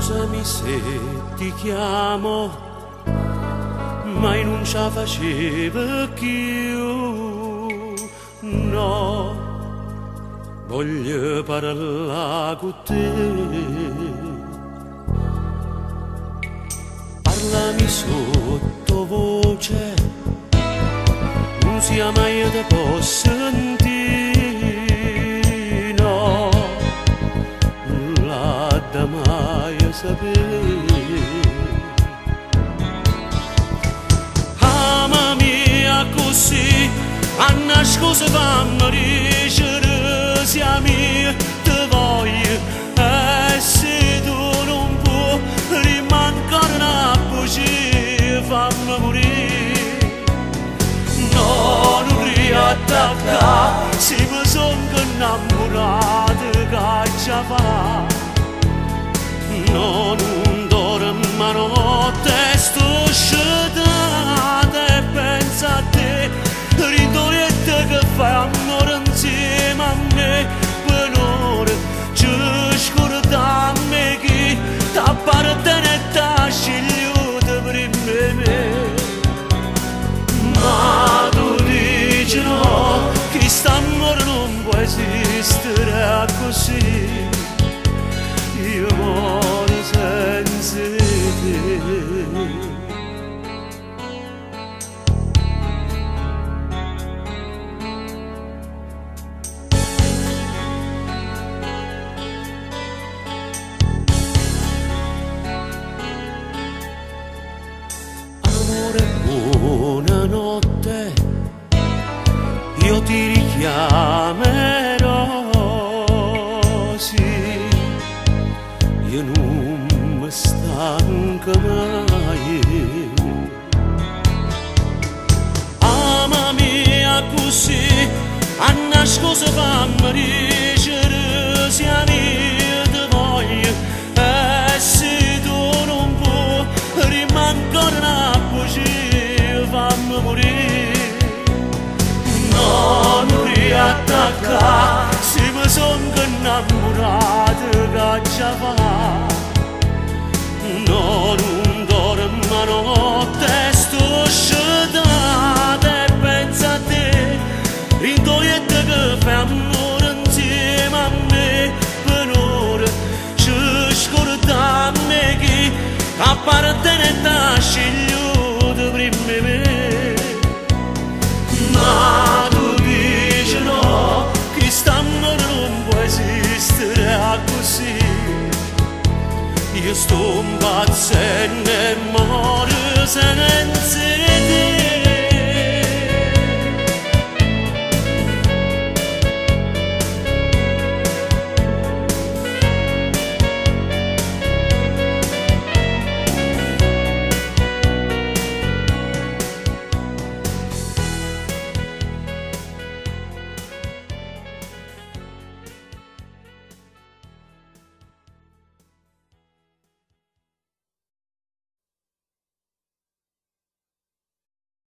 Scusami se ti chiamo, ma non ce la facevo più. No, voglio parlare con te. Parlami sottovoce, non sia mai te posso sentire. No, la da mai sapere. Ama mia così, a nascosto fammi dicere siamo te voglio, e se tu non puoi rimancare una voce fammi morire. No, non riattaccare, se mi sono innamorato che già fa. No, non dormo a notte, sto scettata e penso a te. Ritornette che fai amore insieme a me, per ora ci scordiamo che t'appartiene e t'ha scegliuto prima me. Ma tu dici no, che quest'amore non può esistere così. Io muoio senza te. Amore, buonanotte, io ti richiamerò, sì. Io non mi stanco mai. Ama mia così, a nascosto fammi dicere siamo te voglio, e se tu non puoi rimancare una voce fammi morire. No, non riattaccare, se mi sono innamorato che già fa. No, non dormo a notte, sto scettata e penso a te. Rintogliette che fai amore insieme a me, per ora ci scordiamo che appartiene e t'ha scegliuto prima me. Ma tu dici no, che quest'amore non può esistere così. Io sto impazzendo e muoio se ne